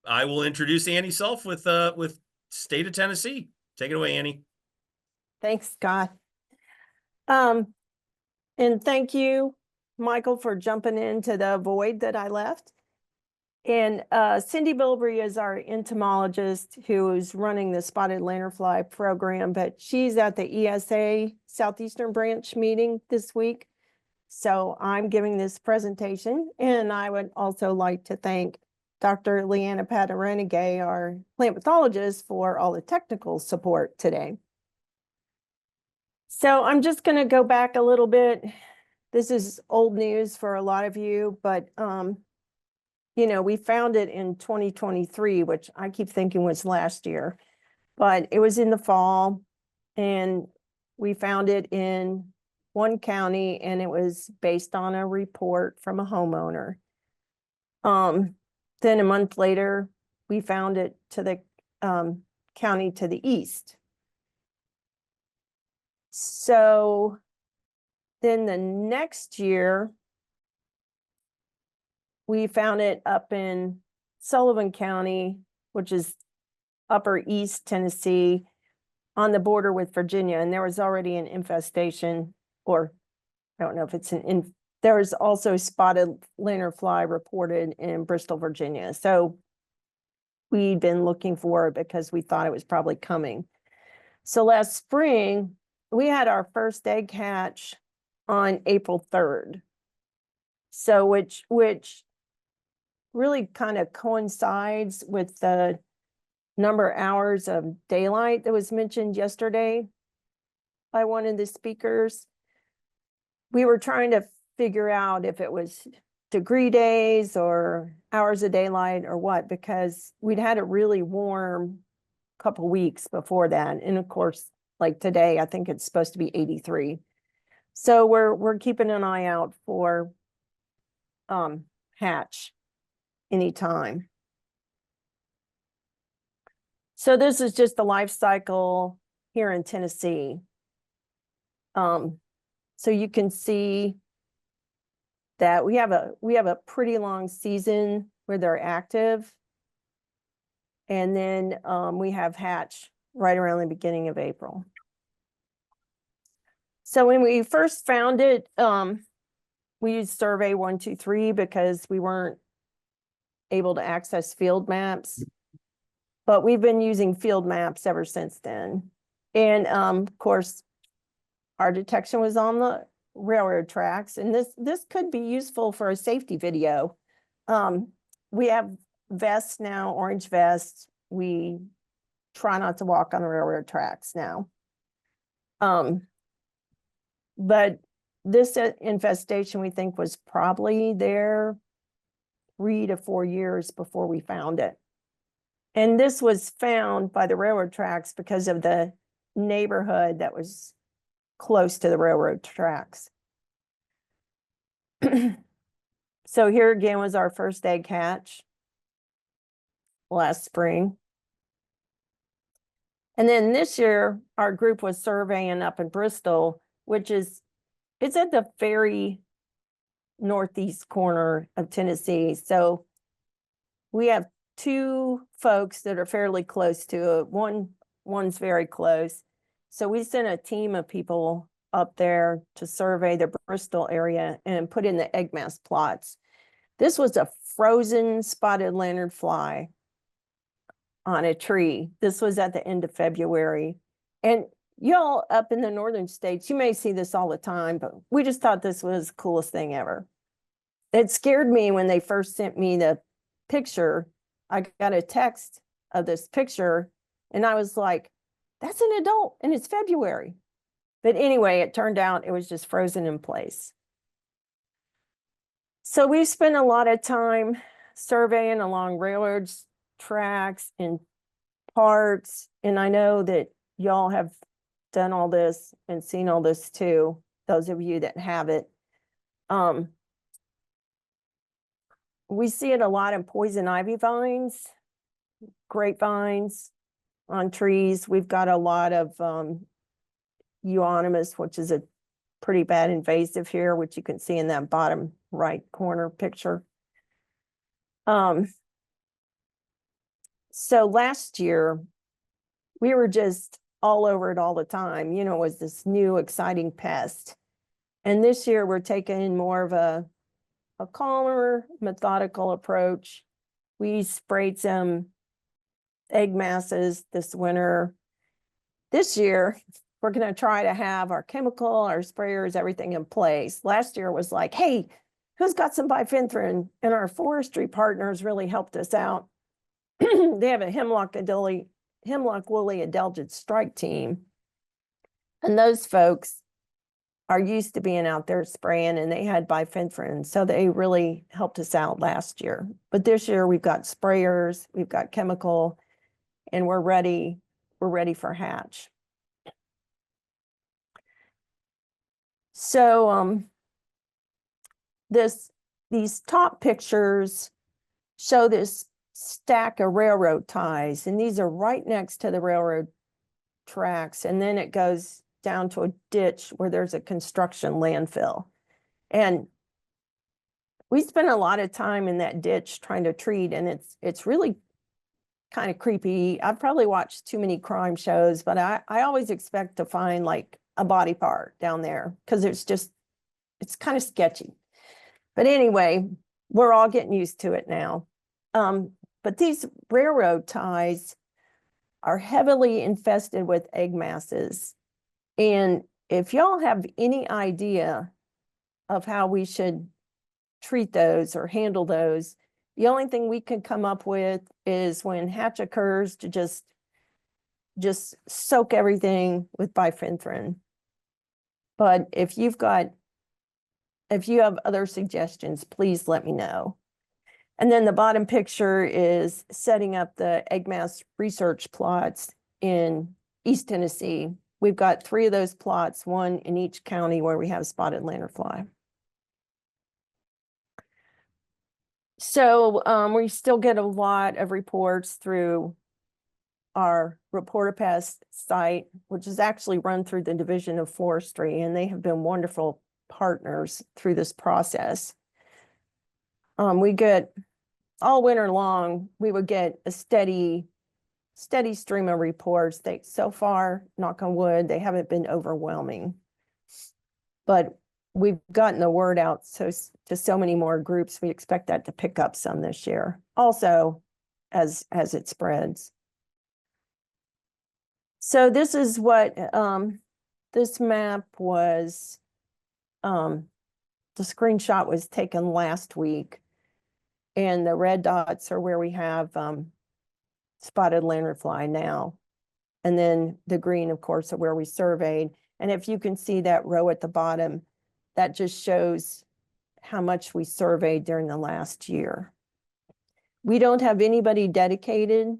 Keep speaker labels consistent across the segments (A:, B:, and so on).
A: I will introduce Anni Self with State of Tennessee. Take it away, Anni.
B: Thanks, Scott. Um, and thank you, Michael, for jumping into the void that I left. And Cindy Bilbrey is our entomologist who is running the spotted lanternfly program, but she's at the ESA Southeastern branch meeting this week. So I'm giving this presentation, and I would also like to thank Dr. Leanna Patarenegay, our plant pathologist, for all the technical support today. So I'm just going to go back a little bit. This is old news for a lot of you, but we found it in 2023, which I keep thinking was last year, but it was in the fall, and we found it in one county, and it was based on a report from a homeowner. Then a month later, we found it to the county to the east. So then the next year, we found it up in Sullivan County, which is upper East Tennessee, on the border with Virginia. And there was already an infestation, or I don't know if it's there was also spotted lanternfly reported in Bristol, Virginia. So we'd been looking for it because we thought it was probably coming. So last spring, we had our first egg hatch on April 3rd. So which really kind of coincides with the number of hours of daylight that was mentioned yesterday by one of the speakers. We were trying to figure out if it was degree days or hours of daylight or what, because we'd had a really warm couple weeks before that. And of course, like today, I think it's supposed to be 83. So we're keeping an eye out for hatch anytime. So this is just the life cycle here in Tennessee. So you can see that we have a pretty long season where they're active. And then we have hatch right around the beginning of April. So when we first found it, we used survey 123 because we weren't able to access field maps, but we've been using field maps ever since then. And of course, our detection was on the railroad tracks, and this could be useful for a safety video. We have vests now, orange vests. We try not to walk on the railroad tracks now. But this infestation, we think, was probably there 3 to 4 years before we found it. And this was found by the railroad tracks because of the neighborhood that was close to the railroad tracks. So here again was our first egg hatch last spring. And then this year, our group was surveying up in Bristol, it's at the very northeast corner of Tennessee. So we have 2 folks that are fairly close to it. One's very close. So we sent a team of people up there to survey the Bristol area and put in the egg mass plots. This was a frozen spotted lanternfly on a tree. This was at the end of February. And y'all up in the northern states, you may see this all the time, but we just thought this was the coolest thing ever. It scared me when they first sent me the picture. I got a text of this picture, and I was like, that's an adult, and it's February. But anyway, it turned out it was just frozen in place. So we spent a lot of time surveying along railroads, tracks, and parks. And I know that y'all have done all this and seen all this too, those of you that have it. We see it a lot in poison ivy vines, grapevines, on trees. We've got a lot of euonymus, which is a pretty bad invasive here, which you can see in that bottom right corner picture. So last year, we were just all over it all the time, you know, it was this new exciting pest. And this year we're taking more of a calmer, methodical approach. We sprayed some egg masses this winter. This year, we're going to try to have our chemical, our sprayers, everything in place. Last year was like, hey, who's got some bifenthrin? And our forestry partners really helped us out. They have a hemlock woolly adelgid strike team. And those folks are used to being out there spraying, and they had bifenthrin. So they really helped us out last year. But this year we've got sprayers, we've got chemical, and we're ready for hatch. So these top pictures show this stack of railroad ties, and these are right next to the railroad tracks, and then it goes down to a ditch where there's a construction landfill. And we spent a lot of time in that ditch trying to treat, and it's really kind of creepy. I've probably watched too many crime shows, but I always expect to find like a body part down there because it's kind of sketchy. But anyway, we're all getting used to it now. But these railroad ties are heavily infested with egg masses. And if y'all have any idea of how we should treat those or handle those, the only thing we can come up with is when hatch occurs to just soak everything with bifenthrin. But if you have other suggestions, please let me know. And then the bottom picture is setting up the egg mass research plots in East Tennessee. We've got 3 of those plots, 1 in each county where we have spotted lanternfly. So we still get a lot of reports through our Report-A-Pest site, which is actually run through the Division of Forestry, and they have been wonderful partners through this process. We get all winter long, we would get a steady stream of reports. So far, knock on wood, they haven't been overwhelming. But we've gotten the word out to so many more groups. We expect that to pick up some this year. Also, as it spreads. So this is what this map was. The screenshot was taken last week. And the red dots are where we have spotted lanternfly now. And then the green, of course, are where we surveyed. And if you can see that row at the bottom, that just shows how much we surveyed during the last year. We don't have anybody dedicated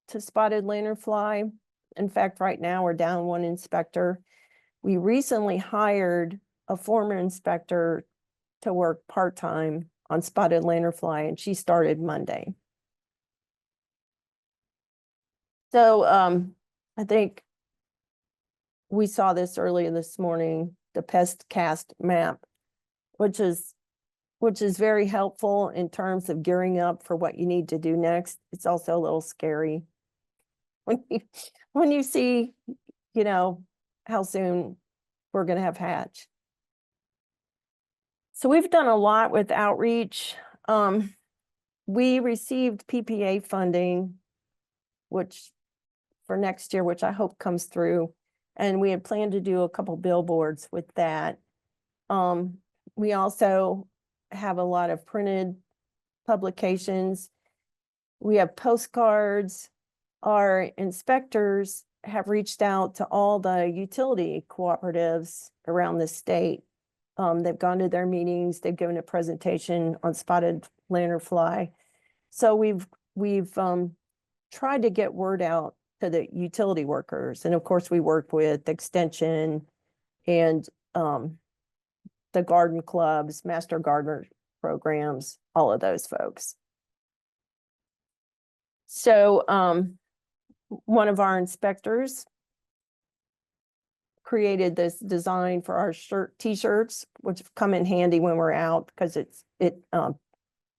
B: to spotted lanternfly. In fact, right now we're down 1 inspector. We recently hired a former inspector to work part-time on spotted lanternfly, and she started Monday. So I think we saw this earlier this morning, the pest cast map, which is very helpful in terms of gearing up for what you need to do next. It's also a little scary when you see, you know, how soon we're going to have hatch. So we've done a lot with outreach. We received PPA funding, which for next year, which I hope comes through. And we had planned to do a couple billboards with that. We also have a lot of printed publications. We have postcards. Our inspectors have reached out to all the utility cooperatives around the state. They've gone to their meetings. They've given a presentation on spotted lanternfly. So we've tried to get word out to the utility workers. And of course, we work with Extension and the garden clubs, master gardener programs, all of those folks. So one of our inspectors created this design for our t-shirts, which come in handy when we're out because it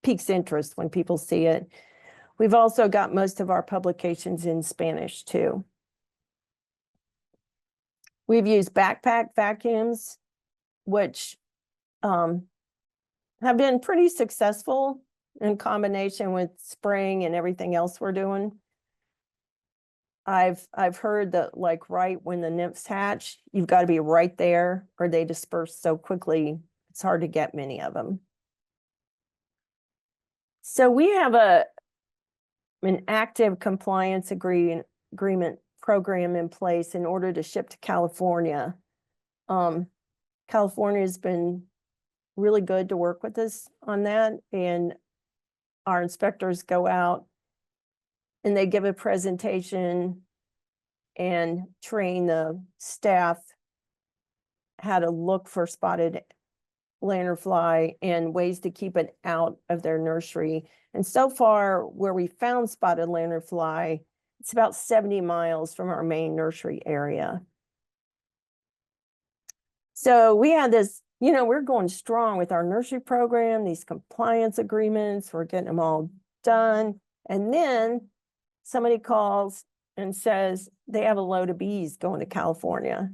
B: piques interest when people see it. We've also got most of our publications in Spanish too. We've used backpack vacuums, which have been pretty successful in combination with spraying and everything else we're doing. I've heard that, like, right when the nymphs hatch, you've got to be right there or they disperse so quickly, it's hard to get many of them. So we have an active compliance agreement program in place in order to ship to California. California has been really good to work with us on that, and our inspectors go out and they give a presentation and train the staff how to look for spotted lanternfly and ways to keep it out of their nursery. And so far, where we found spotted lanternfly, it's about 70 miles from our main nursery area. So we had this, we're going strong with our nursery program, these compliance agreements, we're getting them all done. And then somebody calls and says they have a load of bees going to California.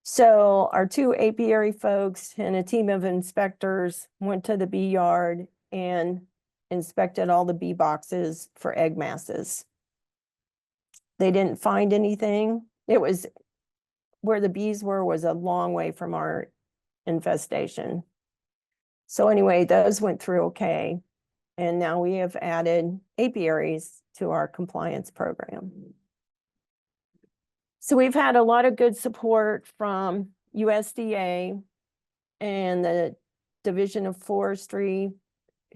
B: So our 2 apiary folks and a team of inspectors went to the bee yard and inspected all the bee boxes for egg masses. They didn't find anything. It was where the bees were was a long way from our infestation. So anyway, those went through okay. And now we have added apiaries to our compliance program. So we've had a lot of good support from USDA and the Division of Forestry,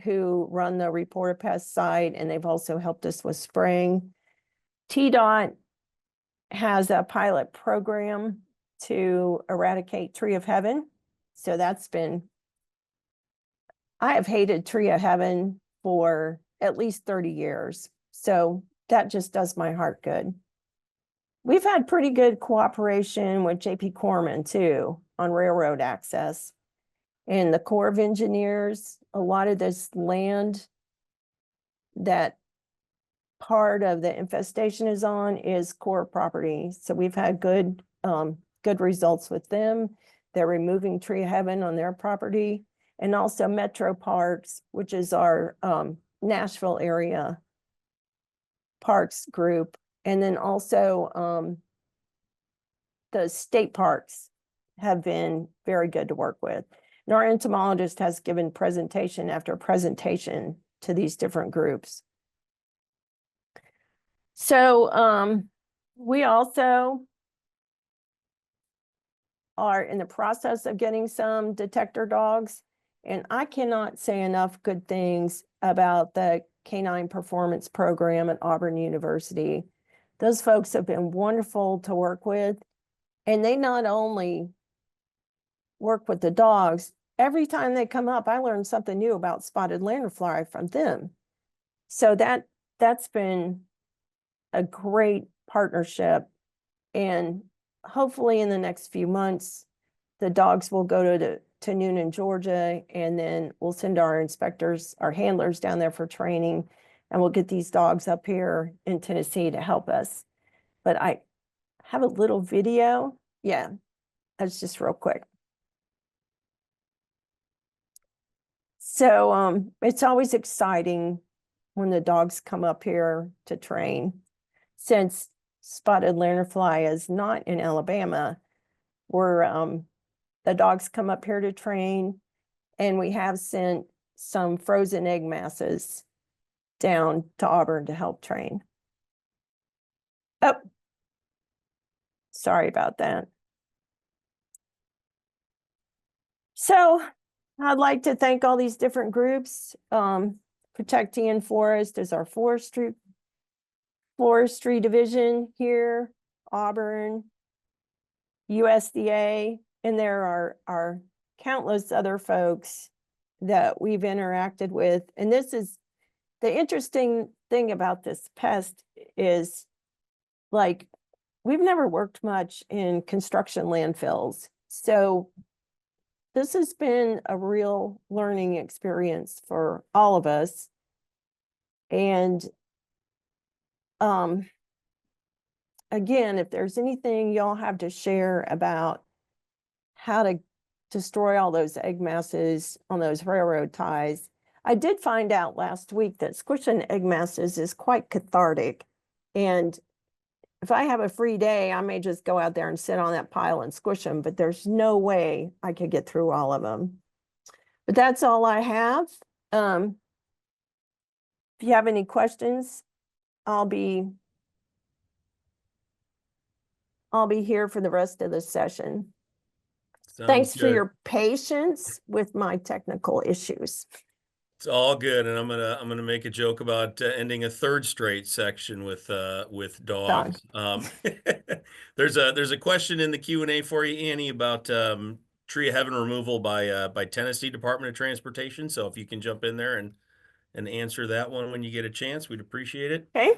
B: who run the report of pest site, and they've also helped us with spraying. TDOT has a pilot program to eradicate tree of heaven. So that's been, I have hated tree of heaven for at least 30 years. So that just does my heart good. We've had pretty good cooperation with JP Corman too on railroad access. And the Corps of Engineers, a lot of this land that part of the infestation is on is Corps property. So we've had good results with them. They're removing tree of heaven on their property. And also Metro Parks, which is our Nashville area parks group. And then also the state parks have been very good to work with. And our entomologist has given presentation after presentation to these different groups. So we also are in the process of getting some detector dogs. And I cannot say enough good things about the Canine Performance Program at Auburn University. Those folks have been wonderful to work with. And they not only work with the dogs, every time they come up, I learn something new about spotted lanternfly from them. So that's been a great partnership. And hopefully in the next few months, the dogs will go to Noonan, Georgia, and then we'll send our inspectors, our handlers down there for training, and we'll get these dogs up here in Tennessee to help us. But I have a little video. Yeah, that's just real quick. So it's always exciting when the dogs come up here to train. Since spotted lanternfly is not in Alabama, the dogs come up here to train, and we have sent some frozen egg masses down to Auburn to help train. Oh, sorry about that. So I'd like to thank all these different groups. Protecting Forest is our forestry division here, Auburn, USDA, and there are countless other folks that we've interacted with. And this is the interesting thing about this pest is, like, we've never worked much in construction landfills. So this has been a real learning experience for all of us. And um, again, if there's anything y'all have to share about how to destroy all those egg masses on those railroad ties. I did find out last week that squishing egg masses is quite cathartic. And if I have a free day, I may just go out there and sit on that pile and squish them, but there's no way I could get through all of them. But that's all I have. If you have any questions, I'll be here for the rest of the session.
A: Sounds
B: Thanks for
A: good.
B: your patience with my technical issues.
A: It's all good, and I'm gonna make a joke about ending a third straight section with dogs. There's a question in the Q&A for you, Annie, about tree of heaven removal by Tennessee Department of Transportation. So if you can jump in there and answer that one when you get a chance, we'd appreciate it.
B: Okay.